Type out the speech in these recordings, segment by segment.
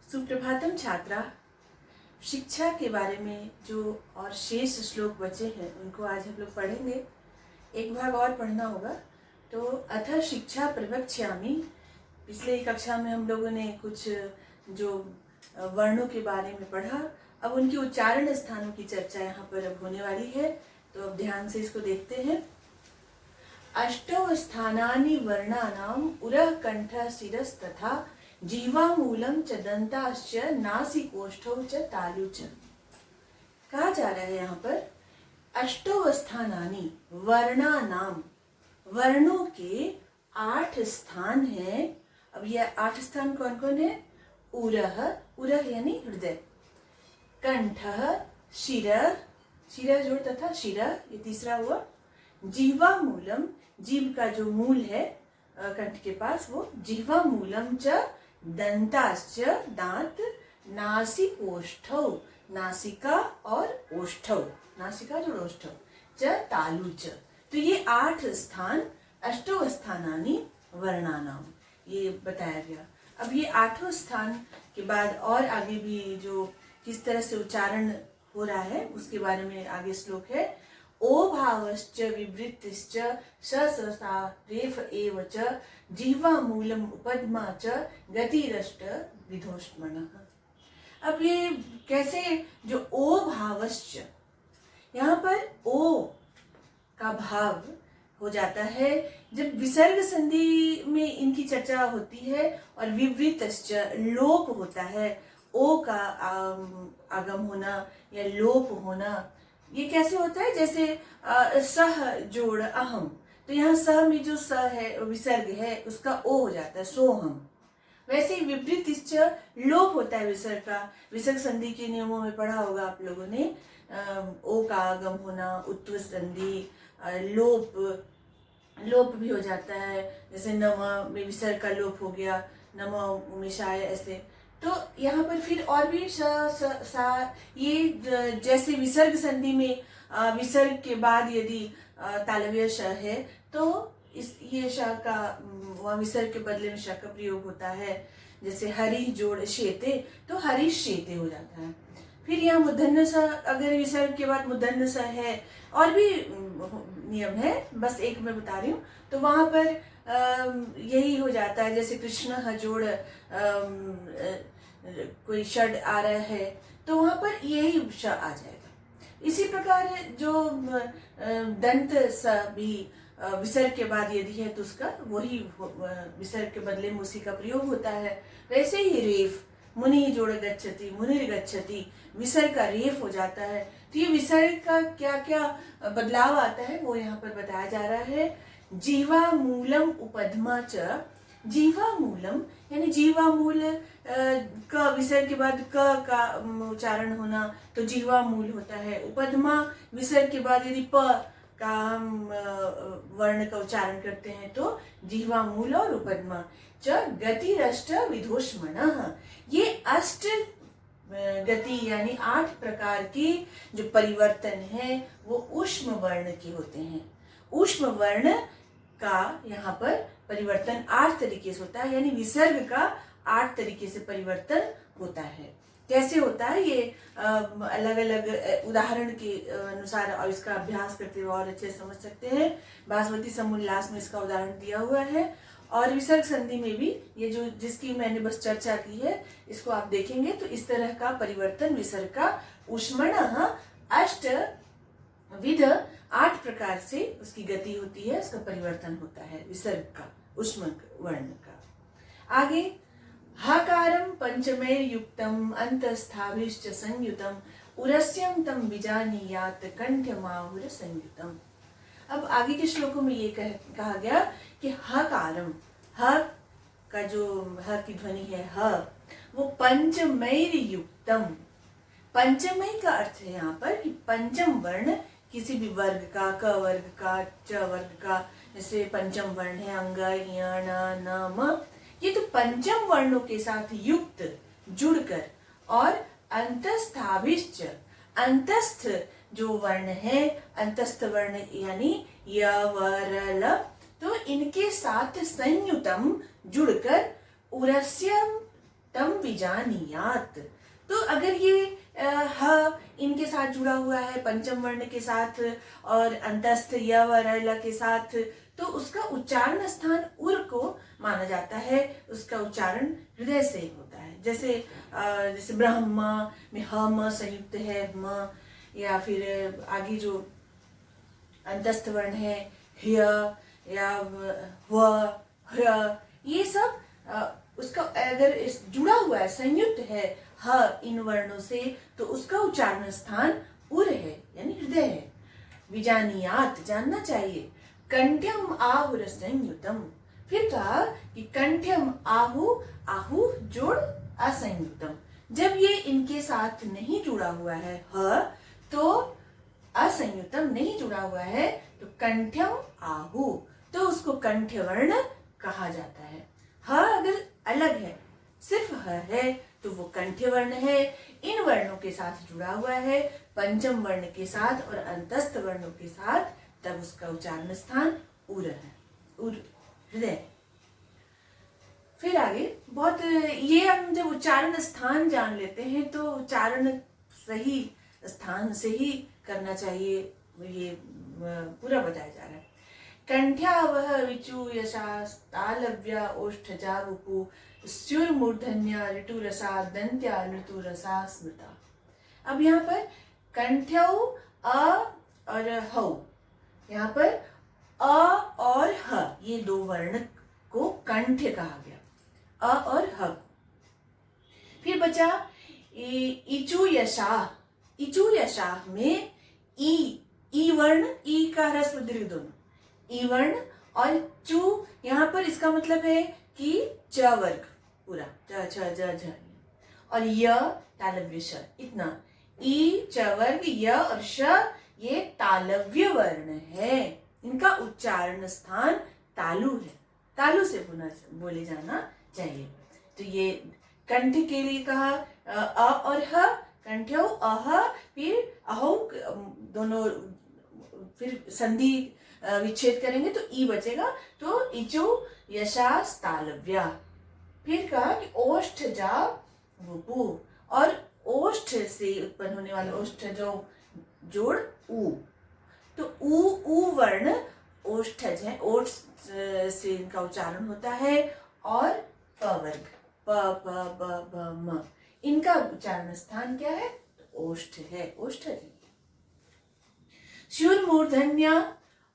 सुप्रभातम छात्रा। शिक्षा के बारे में जो और शेष श्लोक बचे हैं उनको आज हम लोग पढ़ेंगे। एक भाग और पढ़ना होगा। तो अथ शिक्षा प्रवक्ष्यामि। पिछले कक्षा में हम लोगों ने कुछ जो वर्णों के बारे में पढ़ा, अब उनके उच्चारण स्थानों की चर्चा यहाँ पर अब होने वाली है। तो अब ध्यान से इसको देखते हैं। अष्टौ स्थानानि वर्णानाम उरः कंठः शिरस्तथा जीवामूलम च दंताश्च नासिकोष्ठौ च तालु च। कहा जा रहा है यहाँ पर अष्टौ स्थानानि वर्णानाम, वर्णों के 8 स्थान हैं। अब ये 8 स्थान कौन कौन है? उरः, उरः यानी हृदय, कंठः, शिरः, शिरः जोड़ तथा शिरः ये तीसरा हुआ, जीवामूलम, जीव का जो मूल है कंठ के पास वो जीवामूलम च दंताश्च दांत, नासिकोष्ठौ नासिका और ओष्ठौ, नासिका जो ओष्ठौ च तालु च। तो ये 8 स्थान अष्टौ स्थानानि वर्णानाम ये बताया गया। अब ये 8 स्थान के बाद और आगे भी जो किस तरह से उच्चारण हो रहा है उसके बारे में आगे श्लोक है। ओ भावश्च विवृत्तिश्च ससा रेफ एव च जीवामूलम उपद्मा च गतिरष्ट विधोष्मणः। अब ये कैसे जो ओ भावश्च, यहाँ पर ओ का भाव हो जाता है जब विसर्ग संधि में इनकी चर्चा होती है और विवृतश्च लोप होता है। ओ का आगम होना या लोप होना ये कैसे होता है? जैसे सह जोड़ अहम, तो यहाँ सह में जो स है विसर्ग है उसका ओ हो जाता है सोहम। वैसे ही विपरीत लोप होता है विसर्ग का। विसर्ग संधि के नियमों में पढ़ा होगा आप लोगों ने। ओ का आगम होना, उत्व संधि, लोप भी हो जाता है। जैसे नम में विसर्ग का लोप हो गया, नम में शाय, ऐसे। तो यहाँ पर फिर और भी श सा ये जैसे विसर्ग संधि में विसर्ग के बाद यदि तालव्य श है तो इस ये श का वह विसर्ग के बदले में श का प्रयोग होता है। जैसे हरि जोड़ शेते तो हरि शेते हो जाता है। फिर यहाँ मूर्धन्य स, अगर विसर्ग के बाद मूर्धन्य स है, और भी नियम है, बस एक मैं बता रही हूँ। तो वहां पर यही हो जाता है। जैसे कृष्ण जोड़ कोई षड आ रहा है तो वहां पर यही श आ जाएगा। इसी प्रकार जो दंत स भी विसर्ग के बाद यदि है तो उसका वही विसर्ग के बदले में उसी का प्रयोग होता है। वैसे ही रेफ, मुनि जोड़ गच्छति, मुनिर गच्छति, विसर्ग का रेफ हो जाता है। तो ये विसर्ग का क्या क्या बदलाव आता है वो यहाँ पर बताया जा रहा है। जीवा मूलम उपद्मा च, जीवा मूलम यानी जीवा मूल का विसर्ग के बाद क का उच्चारण होना तो जीवा मूल होता है। उपद्मा विसर्ग के बाद यदि प का हम वर्ण का उच्चारण करते हैं तो जीवा मूल और उपद्मा च गतिरष्ट विधोष्मणः। ये अष्ट गति यानी 8 प्रकार की जो परिवर्तन है वो ऊष्म वर्ण के होते हैं। ऊष्म वर्ण का यहाँ पर परिवर्तन 8 तरीके से होता है, यानी विसर्ग का 8 तरीके से परिवर्तन होता है। कैसे होता है ये अलग अलग उदाहरण के अनुसार और इसका अभ्यास करते हुए और अच्छे समझ सकते हैं। बासमती समोल्लास में इसका उदाहरण दिया हुआ है और विसर्ग संधि में भी ये जो जिसकी मैंने बस चर्चा की है इसको आप देखेंगे तो इस तरह का परिवर्तन विसर्ग का ऊष्मणः अष्ट विध 8 प्रकार से उसकी गति होती है, उसका परिवर्तन होता है विसर्ग का, ऊष्म वर्ण का। आगे हकारम पंचमैर युक्तम अंतस्थाभिश्च संयुतम उरस्यम तम विजानीयात कंठमाहुर संयुतम। अब आगे के श्लोकों में ये कहा गया कि हकारम, ह का जो ह की ध्वनि है ह, वो पंचमैर युक्तम। पंचमय का अर्थ है यहाँ पर कि पंचम वर्ण किसी भी वर्ग का, क वर्ग का, च वर्ग का, जैसे पंचम वर्ण है अंग, य, न, म, ये तो पंचम वर्णों के साथ युक्त जुड़कर और अंतस्थाभिश्च, अंतस्थ जो वर्ण है, अंतस्थ वर्ण यानी य, व, र, ल, तो इनके साथ संयुतम जुड़कर उरस्यम तम विजानीयात। तो अगर ये ह इनके साथ जुड़ा हुआ है पंचम वर्ण के साथ और अंतस्थ य व र के साथ, तो उसका उच्चारण स्थान उर को माना जाता है, उसका उच्चारण हृदय से होता है। जैसे ब्रह्म में ह म संयुक्त है म, या फिर आगे जो अंतस्थ वर्ण है ह्य या व ह्र, ये सब उसका अगर इस जुड़ा हुआ है, संयुक्त है ह इन वर्णों से, तो उसका उच्चारण स्थान उर है यानी हृदय है। विजानीयात जानना चाहिए। कंठ्यम आहुर संयुतम, फिर कहा कि कंठ्यम आहु, आहु जोड़ असंयुतम, जब ये इनके साथ नहीं जुड़ा हुआ है ह, तो असंयुतम नहीं जुड़ा हुआ है, तो कंठ्यम आहु, तो उसको कंठ्य वर्ण कहा जाता है। ह अगर अलग है, सिर्फ ह है, तो वो कंठ्य वर्ण है। इन वर्णों के साथ जुड़ा हुआ है पंचम वर्ण के साथ और अंतस्थ वर्णों के साथ, तब उसका उच्चारण स्थान उर है, उर हृदय। फिर आगे बहुत ये हम जब उच्चारण स्थान जान लेते हैं तो उच्चारण सही स्थान से ही करना चाहिए, ये पूरा बताया जा रहा है। कंठ्यावह ऋचु यशास तालव्या ओष्ठजा वपु स्युर्मूर्धन्या ऋतुरसा दंत्या ऋतुरसा स्मृता। अब यहाँ पर कंठ्यौ अ और हौ, यहाँ पर अ और ह ये दो वर्ण को कंठ्य कहा गया, अ और ह। फिर बचा इचु यशा, इचु यशा में ई वर्ण, ई का ह्रस्व दीर्घ दोनों, ई वर्ण और चू, यहाँ पर इसका मतलब है कि च वर्ग पूरा, च छ ज झ, और य तालव्य श, इतना ई च वर्ग य और श ये तालव्य वर्ण है, इनका उच्चारण स्थान तालु है, तालु से बोले जाना चाहिए। तो ये कंठ के लिए कहा अ और ह, कंठ्यौ अह, फिर अहो दोनों, फिर संधि विच्छेद करेंगे तो ई बचेगा, तो इचु यशास तालव्या। फिर कहा कि ओष्ठ जा वपु, और ओष्ठ से उत्पन्न होने वाला ओष्ठ जो जोड़ उ, तो उ वर्ण ओष्ठज है, ओठ से इनका उच्चारण होता है, और प वर्ग प प ब ब म, इनका उच्चारण स्थान क्या है, ओष्ठ है, ओष्ठज। स्युर मूर्धन्य,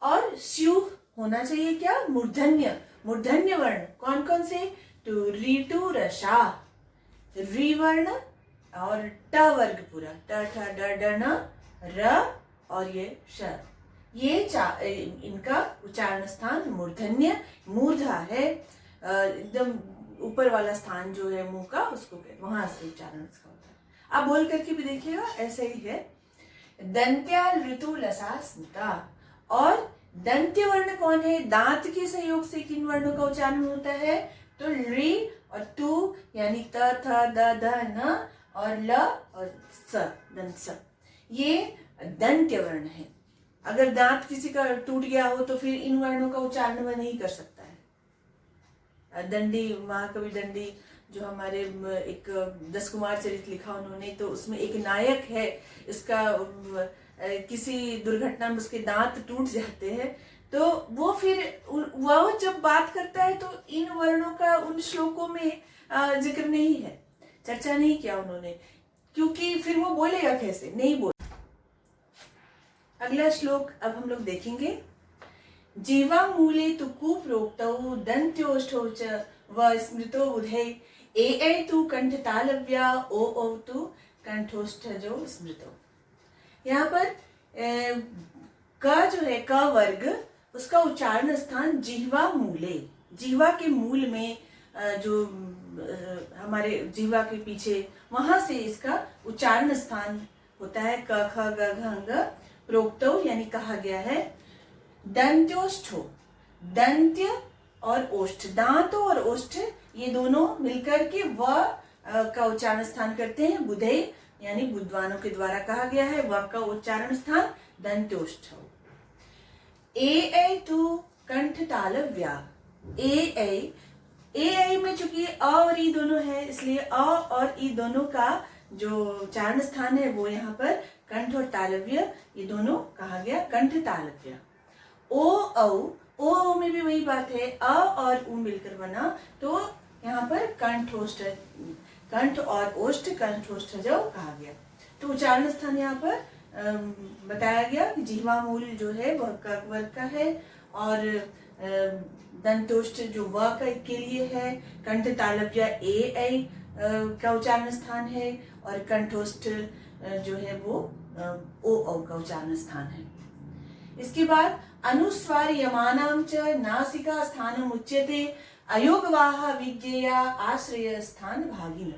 और स्यु होना चाहिए क्या, मूर्धन्य, मूर्धन्य वर्ण कौन कौन से, तो ऋतु रसा, रि वर्ण और ट वर्ग पूरा, ट ठ ड ड न र और ये श, ये इनका उच्चारण स्थान मूर्धन्य, मूर्धा है, एकदम ऊपर वाला स्थान जो है मुंह का, उसको वहां से उच्चारण इसका होता है। आप बोल करके भी देखिएगा, ऐसे ही है। दंत्या ऋतु लसा स्मिता, और दंत्य वर्ण कौन है, दांत के सहयोग से किन वर्णों का उच्चारण होता है, तो रि और तु, यानी त थ द ध न और ल और स, दंत स, ये दंत्य वर्ण है। अगर दांत किसी का टूट गया हो तो फिर इन वर्णों का उच्चारण वह नहीं कर सकता है। दंडी, महाकवि दंडी जो हमारे एक 10 कुमार चरित लिखा उन्होंने, तो उसमें एक नायक है, इसका किसी दुर्घटना में उसके दांत टूट जाते हैं, तो वो फिर वह जब बात करता है तो इन वर्णों का उन श्लोकों में जिक्र नहीं है, चर्चा नहीं किया उन्होंने, क्योंकि फिर वो बोलेगा कैसे, नहीं बोल। अगला श्लोक अब हम लोग देखेंगे। जीवा मूले तु कुप्रोक्तौ दंत्योष्ठौ च व स्मृतो बुधे ए तु कंठ तालव्या ओ तु कंठोष्ठजो स्मृतो। यहाँ पर क जो है, क वर्ग, उसका उच्चारण स्थान जिह्वा मूले, जिह्वा के मूल में जो हमारे जिह्वा के पीछे, वहां से इसका उच्चारण स्थान होता है। क ख ग घ ङ, प्रोक्तो यानी कहा गया है। दंत्योष्ठो, दंत्य और ओष्ठ, दांतों और ओष्ठ ये दोनों मिलकर के व का उच्चारण स्थान करते हैं। बुधे यानी बुद्धवानों के द्वारा कहा गया है, व का उच्चारण स्थान दंत्योष्ठ। ए तु कंठ तालव्या, ए ए आई में चूंकि अ और ई दोनों है, इसलिए अ और ई दोनों का जो उच्चारण स्थान है वो यहाँ पर कंठ और तालव्य, ये दोनों कहा गया कंठ तालव्य। ओ औ, ओ में भी वही बात है, अ और उ मिलकर बना तो यहाँ पर कंठोष्ठ, कंठ और ओष्ठ कंठोष्ठ जो कहा गया। तो उच्चारण स्थान यहाँ पर बताया गया कि जिह्वा मूल जो है वह क वर्ग का है, और दंतोष्ठ जो व के लिए है, कंठ तालव्य ए ऐ का उच्चारण स्थान है, और कंठोष्ठ जो है वो ओ औ का उच्चारण स्थान है। इसके बाद अनुस्वार यमानां च नासिका स्थानम उच्यते अयोगवाह विज्ञेया आश्रय स्थान भागिन।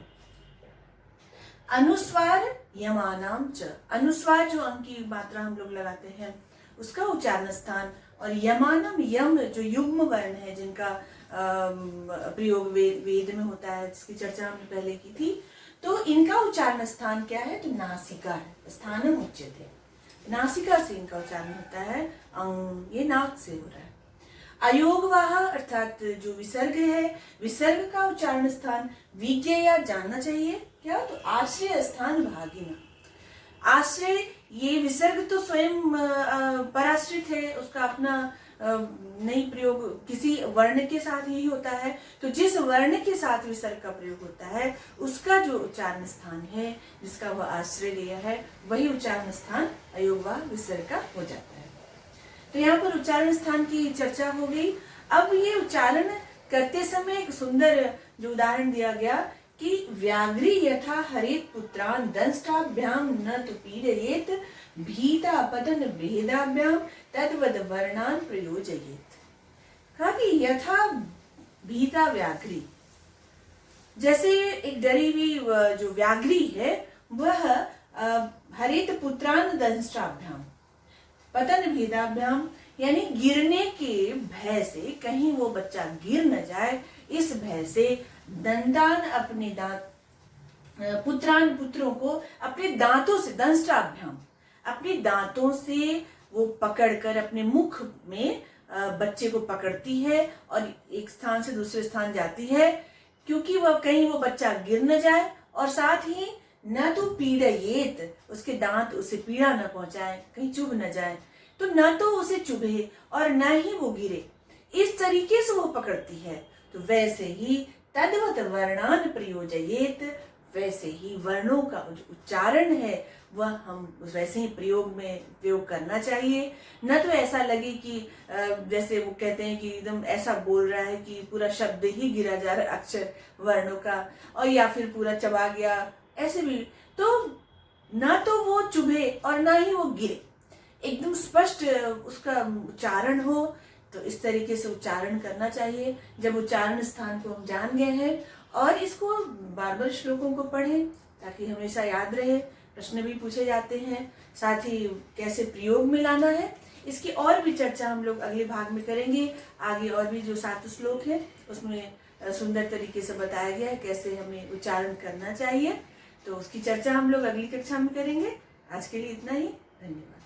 अनुस्वार यमानां च, अनुस्वार जो अंक की मात्रा हम लोग लगाते हैं उसका उच्चारण स्थान, और यमानम यम जो युग्म वर्ण है जिनका प्रयोग वेद में होता है, जिसकी चर्चा हमने पहले की थी, तो इनका उच्चारण स्थान क्या है, तो नासिका है, स्थानम उच्यते, नासिका से इनका उच्चारण होता है, ये नाक से हो रहा है। अयोगवाह अर्थात जो विसर्ग है, विसर्ग का उच्चारण स्थान विज्ञेया जानना चाहिए, क्या, तो आश्रय स्थान भागिना। आश्रय, ये विसर्ग तो स्वयं पराश्रित है, उसका अपना नहीं प्रयोग किसी वर्ण के साथ ही होता है, तो जिस वर्ण के साथ विसर्ग का प्रयोग होता है उसका जो उच्चारण स्थान है, जिसका वह आश्रय लिया है, वही उच्चारण स्थान अयोगवाह विसर्ग का हो जाता है। तो यहाँ पर उच्चारण स्थान की चर्चा हो गई। अब ये उच्चारण करते समय एक सुंदर जो उदाहरण दिया गया कि व्याघ्री यथा हरेत पुत्रान दंष्टाभ्याम न तो पीड़येत भीता पतन भेदाभ्याम तद्वद वर्णान प्रयोजयेत। कहा कि यथा भीता व्याघ्री, जैसे एक डरी हुई जो व्याघ्री है वह हरेत पुत्रान दंष्टाभ्याम, पतन भेदाभ्याम यानी गिरने के भय से, कहीं वो बच्चा गिर न जाए इस भय से, दंडान अपने दांत, पुत्रान पुत्रों को अपने दांतों से, दंष्टाभ्याम अपने दांतों से वो पकड़कर अपने मुख में बच्चे को पकड़ती है और एक स्थान से दूसरे स्थान जाती है, क्योंकि वह कहीं वो बच्चा गिर न जाए, और साथ ही न तो पीड़येत, उसके दांत उसे पीड़ा न पहुंचाए, कहीं चुभ न जाए, तो न तो उसे चुभे और न ही वो गिरे, इस तरीके से वो पकड़ती है। तो वैसे ही तद्वत वर्णान प्रयोजयेत, वैसे ही वर्णों का जो उच्चारण है वह हम वैसे ही प्रयोग करना चाहिए। न तो ऐसा लगे कि जैसे वो कहते हैं कि एकदम ऐसा बोल रहा है कि पूरा शब्द ही गिरा जा रहा है अक्षर वर्णों का, और या फिर पूरा चबा गया, ऐसे भी, तो ना तो वो चुभे और ना ही वो गिरे, एकदम स्पष्ट उसका उच्चारण हो। तो इस तरीके से उच्चारण करना चाहिए। जब उच्चारण स्थान को हम जान गए हैं, और इसको बार बार श्लोकों को पढ़ें ताकि हमेशा याद रहे, प्रश्न भी पूछे जाते हैं, साथ ही कैसे प्रयोग में लाना है इसकी और भी चर्चा हम लोग अगले भाग में करेंगे। आगे और भी जो 7 श्लोक है उसमें सुंदर तरीके से बताया गया है कैसे हमें उच्चारण करना चाहिए, तो उसकी चर्चा हम लोग अगली कक्षा में करेंगे। आज के लिए इतना ही, धन्यवाद।